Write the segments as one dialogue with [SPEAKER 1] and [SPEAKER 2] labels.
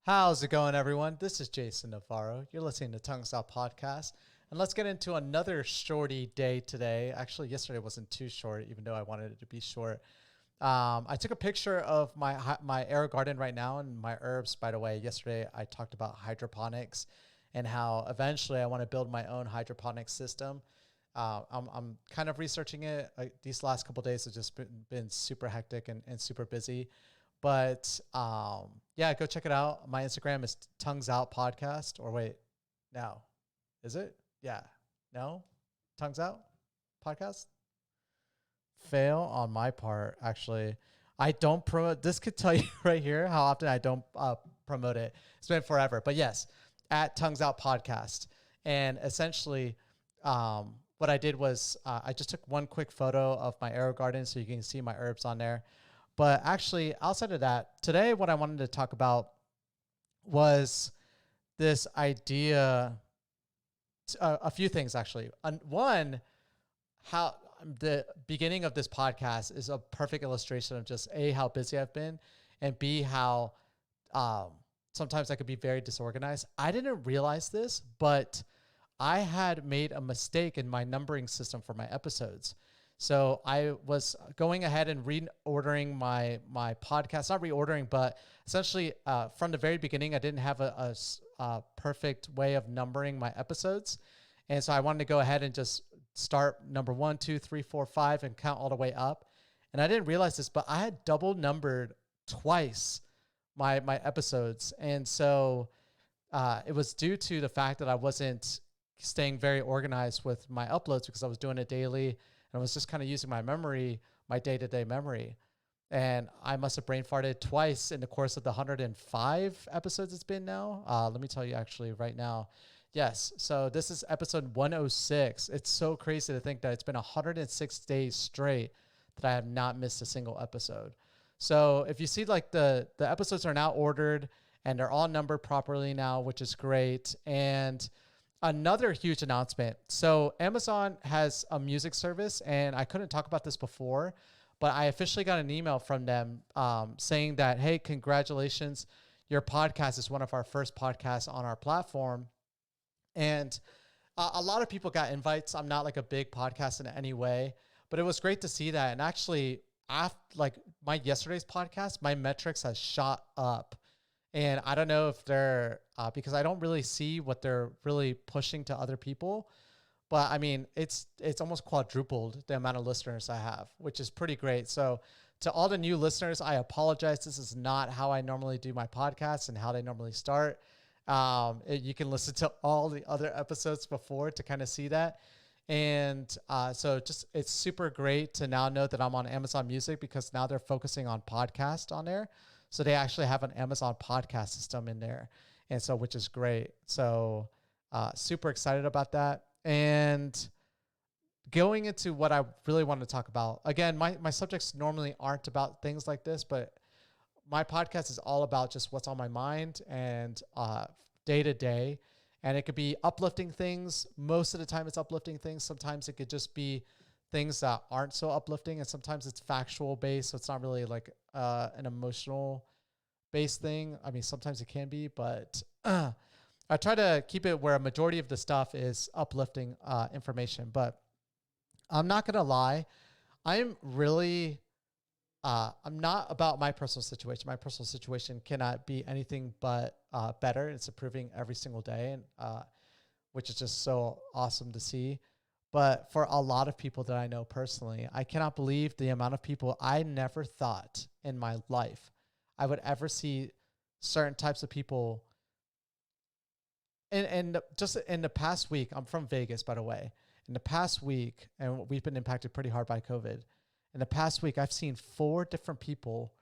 [SPEAKER 1] How's it going, everyone? This is Jason Navarro. You're listening to Tongues Out Podcast. And let's get into another shorty day today. Actually, yesterday wasn't too short, even though I wanted it to be short. I took a picture of my air garden right now and my herbs. By the way, yesterday I talked about hydroponics and how eventually I want to build my own hydroponic system. I'm kind of researching it. These last couple of days have just been super hectic and super busy. But yeah, go check it out. My Instagram is Tongues Out Podcast. Or wait, no, is it? Yeah, no, Tongues Out Podcast. Fail on my part. Actually, I don't promote. This could tell you right here how often I don't promote it. It's been forever, but yes, at Tongues Out Podcast. And essentially, what I did was I just took one quick photo of my arrow garden so you can see my herbs on there. But actually, outside of that, today what I wanted to talk about was this idea, a few things actually. One, how the beginning of this podcast is a perfect illustration of just A, how busy I've been, and B, how sometimes I could be very disorganized. I didn't realize this, but I had made a mistake in my numbering system for my episodes. So I was going ahead and reordering my podcast, not reordering, but essentially from the very beginning, I didn't have a perfect way of numbering my episodes. And so I wanted to go ahead and just start number 1, 2, 3, 4, 5 and count all the way up. And I didn't realize this, but I had double numbered twice my episodes. And so it was due to the fact that I wasn't staying very organized with my uploads because I was doing it daily and I was just kind of using my memory, my day-to-day memory. And I must have brain farted twice in the course of the 105 episodes it's been now. Let me tell you actually right now. Yes. So this is episode 106. It's so crazy to think that it's been 106 days straight that I have not missed a single episode. So if you see like the episodes are now ordered and they're all numbered properly now, which is great. And another huge announcement. So Amazon has a music service, and I couldn't talk about this before, but I officially got an email from them saying that, hey, congratulations, your podcast is one of our first podcasts on our platform. And a lot of people got invites. I'm not like a big podcast in any way, but it was great to see that. And actually, after like my yesterday's podcast, my metrics has shot up. And I don't know if they're because I don't really see what they're really pushing to other people. But I mean, it's almost quadrupled the amount of listeners I have, which is pretty great. So to all the new listeners, I apologize. This is not how I normally do my podcast and how they normally start. You can listen to all the other episodes before to kind of see that. And so just it's super great to now know that I'm on Amazon Music because now they're focusing on podcast on there. So they actually have an Amazon podcast system in there. And so, which is great. So super excited about that. And going into what I really want to talk about, again, my subjects normally aren't about things like this, but my podcast is all about just what's on my mind and day to day. And it could be uplifting things. Most of the time it's uplifting things. Sometimes it could just be things that aren't so uplifting. And sometimes it's factual based. So it's not really like an emotional based thing. I mean, sometimes it can be, but I try to keep it where a majority of the stuff is uplifting information. But I'm not going to lie. I'm really I'm not about my personal situation. My personal situation cannot be anything but better. It's improving every single day, and which is just so awesome to see. But for a lot of people that I know personally, I cannot believe the amount of people I never thought in my life I would ever see certain types of people. And just in the past week, I'm from Vegas, by the way. In the past week, and we've been impacted pretty hard by COVID. In the past week, I've seen 4 different people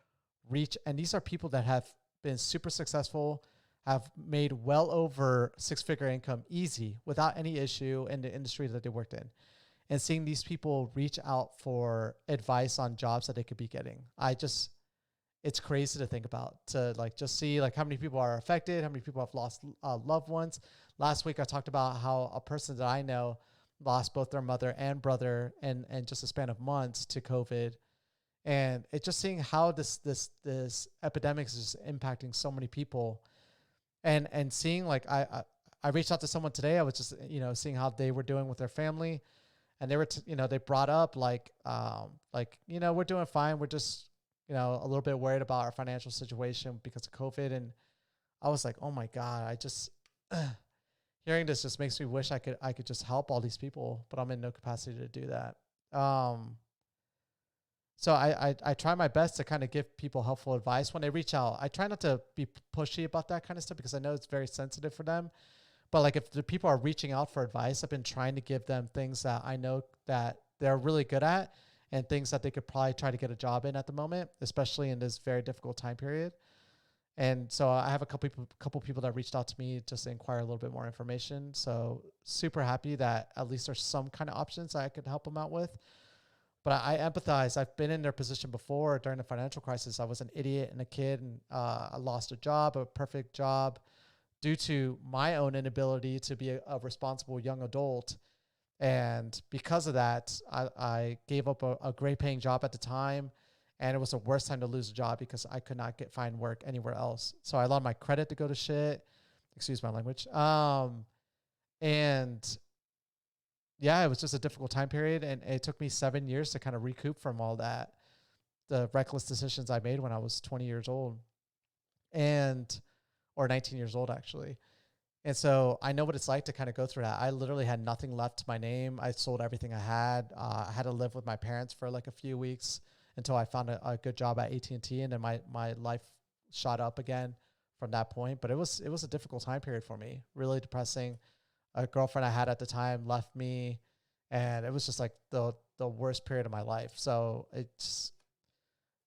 [SPEAKER 1] reach, and these are people that have been super successful, have made well over 6-figure income easy without any issue in the industry that they worked in. And seeing these people reach out for advice on jobs that they could be getting. It's crazy to think about, to like just see like how many people are affected, how many people have lost loved ones. Last week, I talked about how a person that I know lost both their mother and brother in just a span of months to COVID. And it just seeing how this epidemic is just impacting so many people. and seeing like I reached out to someone today. I was just, seeing how they were doing with their family, and they were, they brought up we're doing fine. We're just, a little bit worried about our financial situation because of COVID. And I was like, oh my God, I just, hearing this just makes me wish I could just help all these people, but I'm in no capacity to do that. So I try my best to kind of give people helpful advice when they reach out. I try not to be pushy about that kind of stuff because I know it's very sensitive for them. But like if the people are reaching out for advice, I've been trying to give them things that I know that they're really good at and things that they could probably try to get a job in at the moment, especially in this very difficult time period. And so I have a couple people that reached out to me just to inquire a little bit more information. So super happy that at least there's some kind of options that I could help them out with. But I empathize. I've been in their position before during the financial crisis. I was an idiot and a kid, and I lost a job, a perfect job, due to my own inability to be a responsible young adult. And because of that, I gave up a great paying job at the time. And it was the worst time to lose a job because I could not find work anywhere else. So I allowed my credit to go to shit. Excuse my language. And yeah, it was just a difficult time period. And it took me 7 years to kind of recoup from all that, the reckless decisions I made when I was 20 years old or 19 years old, actually. And so I know what it's like to kind of go through that. I literally had nothing left to my name. I sold everything I had. I had to live with my parents for like a few weeks until I found a good job at AT&T. And then my life shot up again from that point. But it was a difficult time period for me, really depressing. A girlfriend I had at the time left me, and it was just like the worst period of my life. So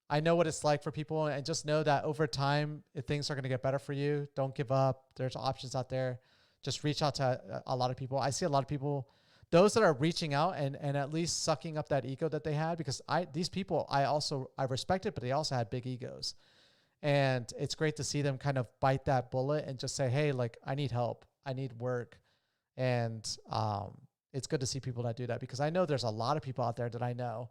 [SPEAKER 1] I know what it's like for people, and just know that over time, if things are going to get better for you, don't give up. There's options out there. Just reach out to a lot of people. I see a lot of people, those that are reaching out and at least sucking up that ego that they had, because these people I respected, but they also had big egos. And it's great to see them kind of bite that bullet and just say, hey, like, I need help. I need work. And it's good to see people that do that, because I know there's a lot of people out there that I know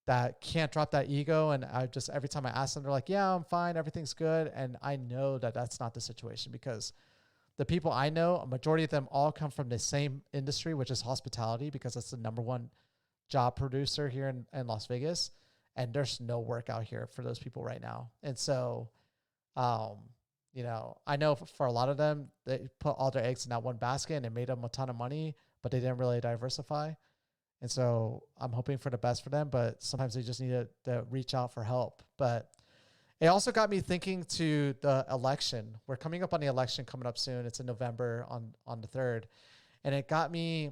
[SPEAKER 1] that can't drop that ego. And I just, every time I ask them, they're like, yeah, I'm fine. Everything's good. And I know that that's not the situation, because the people I know, a majority of them all come from the same industry, which is hospitality, because it's the number one job producer here in Las Vegas. And there's no work out here for those people right now. And so, I know for a lot of them, they put all their eggs in that one basket and it made them a ton of money, but they didn't really diversify. And so I'm hoping for the best for them, but sometimes they just need to reach out for help. But it also got me thinking to the election. We're coming up on the election coming up soon. It's in November on the 3rd. And it got me,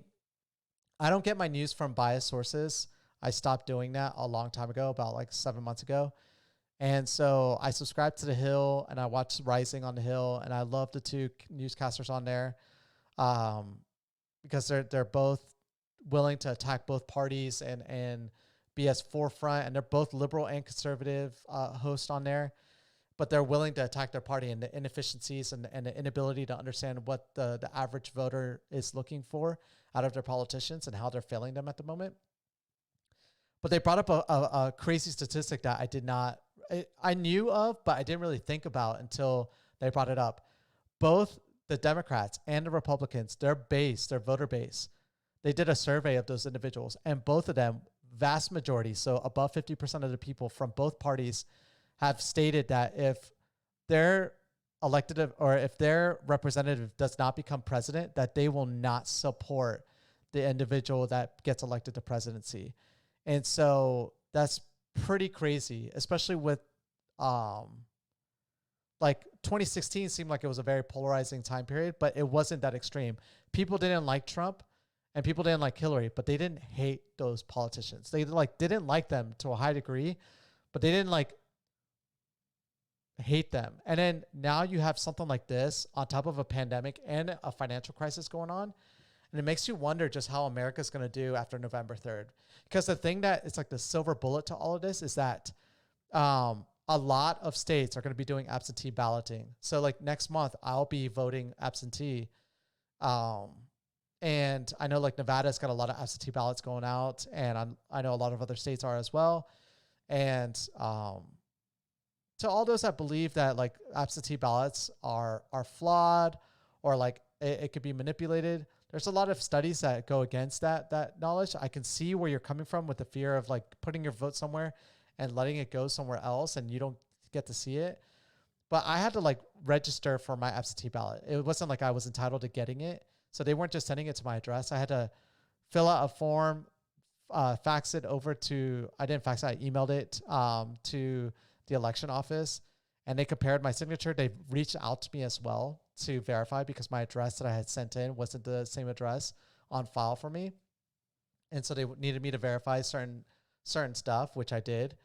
[SPEAKER 1] I don't get my news from biased sources. I stopped doing that a long time ago, about like 7 months ago. And so I subscribed to The Hill and I watched Rising on The Hill, and I love the two newscasters on there because they're both willing to attack both parties and be as forefront, and they're both liberal and conservative hosts on there, but they're willing to attack their party and the inefficiencies and the inability to understand what the average voter is looking for out of their politicians and how they're failing them at the moment. But they brought up a crazy statistic that I knew of, but I didn't really think about until they brought it up. Both the Democrats and the Republicans, their voter base, they did a survey of those individuals, and both of them, vast majority, so above 50% of the people from both parties, have stated that if their elected or if their representative does not become president, that they will not support the individual that gets elected to presidency. And so that's pretty crazy, especially with like 2016 seemed like it was a very polarizing time period, but it wasn't that extreme. People didn't like Trump and people didn't like Hillary, but they didn't hate those politicians. They didn't like them to a high degree, but they didn't hate them. And then now you have something like this on top of a pandemic and a financial crisis going on. And it makes you wonder just how America's going to do after November 3rd. Because the thing that it's like the silver bullet to all of this is that a lot of states are going to be doing absentee balloting. So like next month, I'll be voting absentee. And I know like Nevada's got a lot of absentee ballots going out, and I know a lot of other states are as well. And to all those that believe that like absentee ballots are flawed or like it could be manipulated, there's a lot of studies that go against that knowledge. I can see where you're coming from with the fear of like putting your vote somewhere and letting it go somewhere else and you don't get to see it. But I had to like register for my absentee ballot. It wasn't like I was entitled to getting it. So they weren't just sending it to my address. I had to fill out a form, fax it over to, I didn't fax it, I emailed it to the election office, and they compared my signature. They reached out to me as well to verify because my address that I had sent in wasn't the same address on file for me. And so they needed me to verify certain stuff, which I did.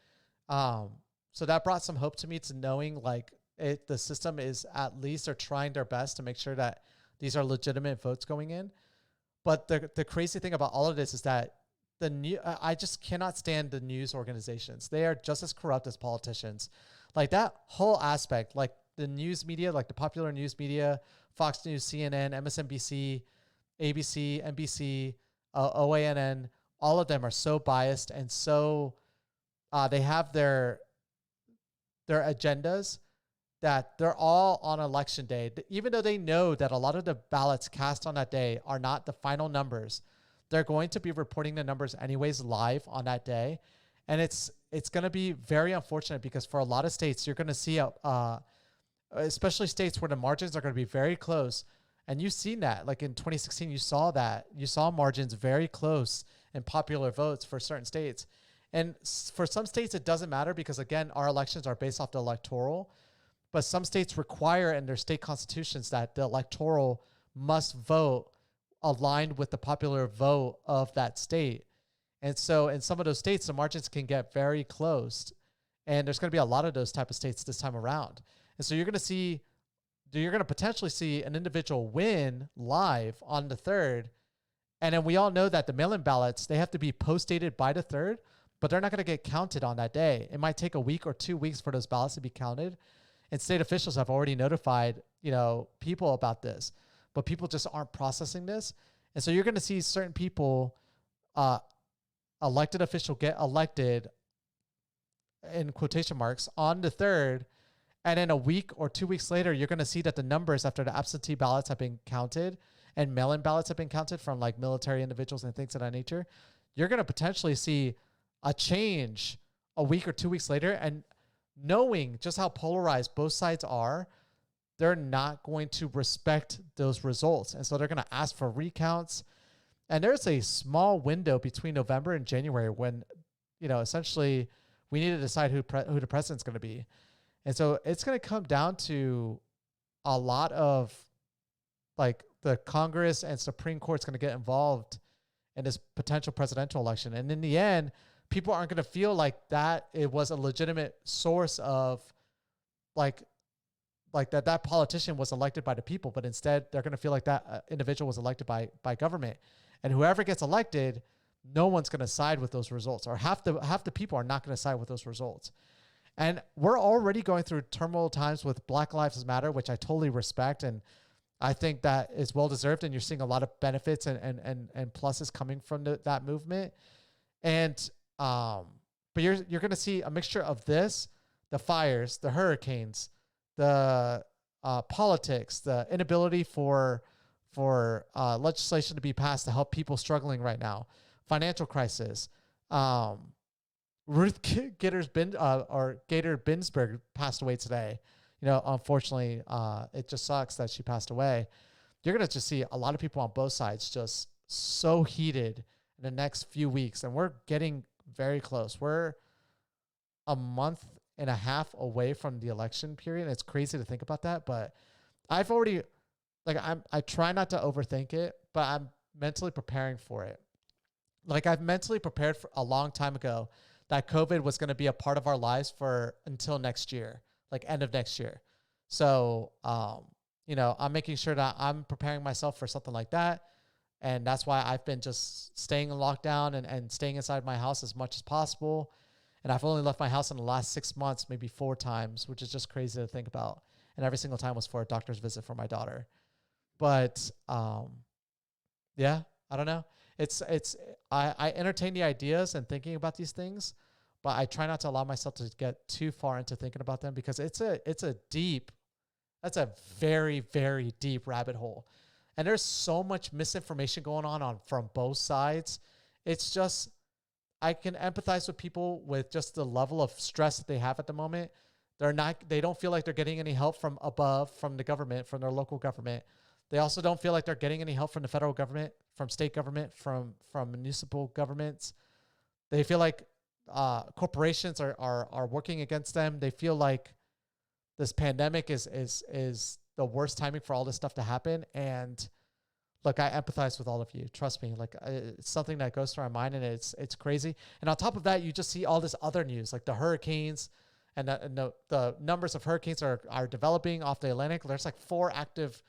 [SPEAKER 1] So that brought some hope to me, to knowing like the system is at least, they're trying their best to make sure that these are legitimate votes going in. But the crazy thing about all of this is that I just cannot stand the news organizations. They are just as corrupt as politicians. Like that whole aspect, like the news media, like the popular news media, Fox News, CNN, MSNBC, ABC, NBC, OANN, all of them are so biased and so they have their agendas that they're all on election day. Even though they know that a lot of the ballots cast on that day are not the final numbers, they're going to be reporting the numbers anyways live on that day. And it's going to be very unfortunate because for a lot of states, you're going to see, especially states where the margins are going to be very close. And you've seen that. Like in 2016, you saw that. You saw margins very close in popular votes for certain states. And for some states, it doesn't matter because, again, our elections are based off the electoral. But some states require in their state constitutions that the electoral must vote aligned with the popular vote of that state. And so in some of those states, the margins can get very close. And there's going to be a lot of those type of states this time around. And so you're going to potentially see an individual win live on the 3rd. And then we all know that the mail-in ballots, they have to be post-dated by the 3rd, but they're not going to get counted on that day. It might take a week or 2 weeks for those ballots to be counted. And state officials have already notified, people about this, but people just aren't processing this. And so you're going to see certain people, elected official get elected in quotation marks on the 3rd. And then a week or 2 weeks later, you're going to see that the numbers after the absentee ballots have been counted and mail-in ballots have been counted from like military individuals and things of that nature. You're going to potentially see a change a week or 2 weeks later. And knowing just how polarized both sides are, they're not going to respect those results. And so they're going to ask for recounts. And there's a small window between November and January when, essentially we need to decide who the president's going to be. And so it's going to come down to a lot of like the Congress and Supreme Court's going to get involved in this potential presidential election. And in the end, people aren't going to feel like that it was a legitimate source of like that politician was elected by the people, but instead they're going to feel like that individual was elected by government. And whoever gets elected, no one's going to side with those results, or half the people are not going to side with those results. And we're already going through turmoil times with Black Lives Matter, which I totally respect. And I think that is well-deserved. And you're seeing a lot of benefits and pluses coming from that movement. And, but you're going to see a mixture of this, the fires, the hurricanes, the politics, the inability for legislation to be passed to help people struggling right now, financial crisis. Ruth Gator Ginsburg passed away today. Unfortunately, it just sucks that she passed away. You're going to just see a lot of people on both sides just so heated in the next few weeks. And we're getting very close. We're a month and a half away from the election period. It's crazy to think about that, but I've already, I try not to overthink it, but I'm mentally preparing for it. Like I've mentally prepared for a long time ago that COVID was going to be a part of our lives until next year, like end of next year. So, I'm making sure that I'm preparing myself for something like that. And that's why I've been just staying in lockdown and staying inside my house as much as possible. And I've only left my house in the last 6 months, maybe 4 times, which is just crazy to think about. And every single time was for a doctor's visit for my daughter. But, yeah, I don't know. I entertain the ideas and thinking about these things, but I try not to allow myself to get too far into thinking about them because that's a very, very deep rabbit hole. And there's so much misinformation going on from both sides. It's just, I can empathize with people with just the level of stress that they have at the moment. They don't feel like they're getting any help from above, from the government, from their local government. They also don't feel like they're getting any help from the federal government, from state government, from municipal governments. They feel like corporations are working against them. They feel like this pandemic is the worst timing for all this stuff to happen. And look, I empathize with all of you. Trust me. Like it's something that goes through my mind, and it's crazy. And on top of that, you just see all this other news, like the hurricanes, and the numbers of hurricanes are developing off the Atlantic. There's like 4 active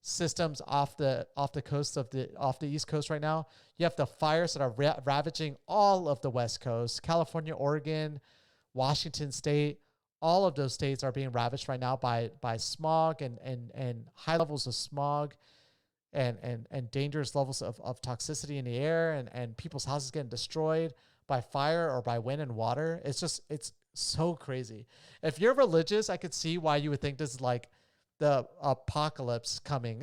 [SPEAKER 1] systems off the coast of off the East Coast right now. You have the fires that are ravaging all of the West Coast, California, Oregon, Washington State. All of those states are being ravaged right now by smog and high levels of smog and dangerous levels of toxicity in the air, and people's houses getting destroyed by fire or by wind and water. It's so crazy. If you're religious, I could see why you would think this is like the apocalypse coming.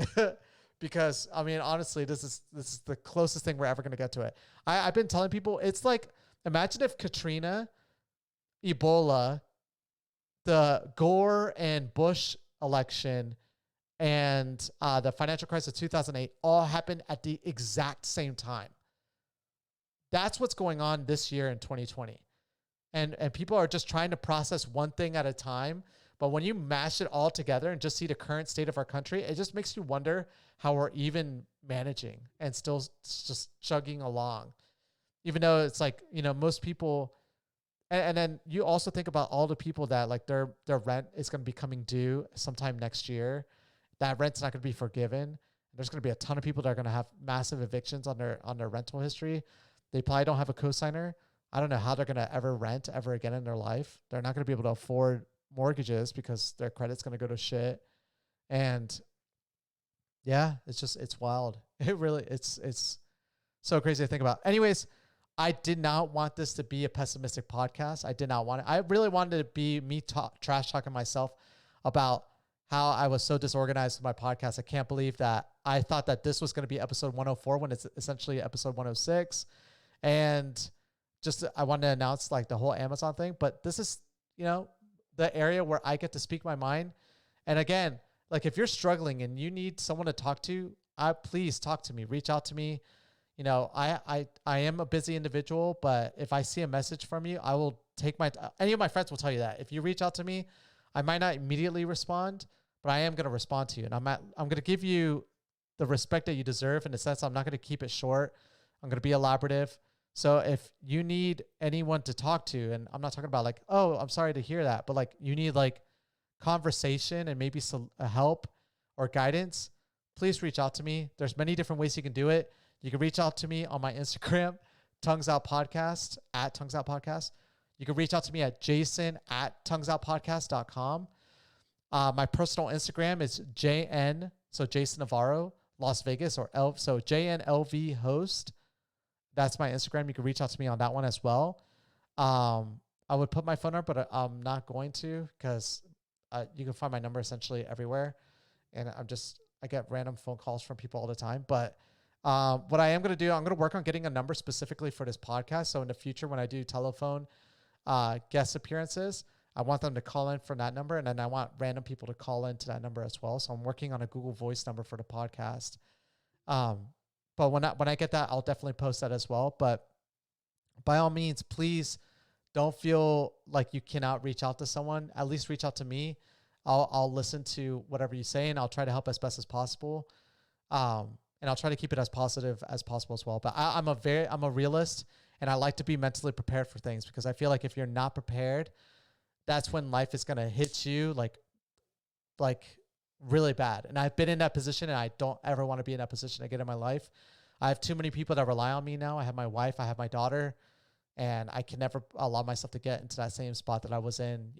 [SPEAKER 1] Because I mean, honestly, this is the closest thing we're ever going to get to it. I've been telling people, it's like, imagine if Katrina, Ebola, the Gore and Bush election, and the financial crisis of 2008 all happened at the exact same time. That's what's going on this year in 2020. And people are just trying to process one thing at a time. But when you mash it all together and just see the current state of our country, it just makes you wonder how we're even managing and still just chugging along. Even though it's like, most people, and then you also think about all the people that like their rent is going to be coming due sometime next year. That rent's not going to be forgiven. There's going to be a ton of people that are going to have massive evictions on their rental history. They probably don't have a cosigner. I don't know how they're going to ever rent ever again in their life. They're not going to be able to afford mortgages because their credit's going to go to shit. And yeah, it's wild. It really, it's so crazy to think about. Anyways, I did not want this to be a pessimistic podcast. I did not want it. I really wanted it to be me trash talking myself about how I was so disorganized with my podcast. I can't believe that I thought that this was going to be episode 104 when it's essentially episode 106. And just, I wanted to announce like the whole Amazon thing, but this is, the area where I get to speak my mind. And again, like if you're struggling and you need someone to talk to, please talk to me, reach out to me. I am a busy individual, but if I see a message from you, I will take any of my friends will tell you that if you reach out to me, I might not immediately respond, but I am going to respond to you. And I'm going to give you the respect that you deserve, in the sense I'm not going to keep it short. I'm going to be elaborative. So if you need anyone to talk to, and I'm not talking about like, oh, I'm sorry to hear that, but like you need like conversation and maybe some help or guidance, please reach out to me. There's many different ways you can do it. You can reach out to me on my Instagram, Tongues Out Podcast, at Tongues Out Podcast. You can reach out to me at jason@tonguesoutpodcast.com. My personal Instagram is JN, so Jason Navarro, Las Vegas, or so JNLV host. That's my Instagram. You can reach out to me on that one as well. I would put my phone number, but I'm not going to, because you can find my number essentially everywhere. And I get random phone calls from people all the time. But what I am going to do, I'm going to work on getting a number specifically for this podcast. So in the future, when I do telephone guest appearances, I want them to call in from that number. And then I want random people to call into that number as well. So I'm working on a Google Voice number for the podcast. But when I get that, I'll definitely post that as well. But by all means, please don't feel like you cannot reach out to someone. At least reach out to me. I'll listen to whatever you say, and I'll try to help as best as possible. And I'll try to keep it as positive as possible as well. But I'm a realist, and I like to be mentally prepared for things, because I feel like if you're not prepared, that's when life is going to hit you like really bad. And I've been in that position, and I don't ever want to be in that position again in my life. I have too many people that rely on me now. I have my wife, I have my daughter, and I can never allow myself to get into that same spot that I was in,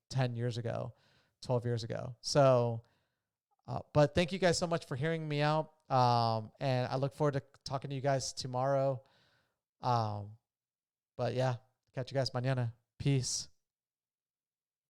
[SPEAKER 1] 10 years ago, 12 years ago. So, but thank you guys so much for hearing me out. And I look forward to talking to you guys tomorrow. But yeah, catch you guys mañana. Peace.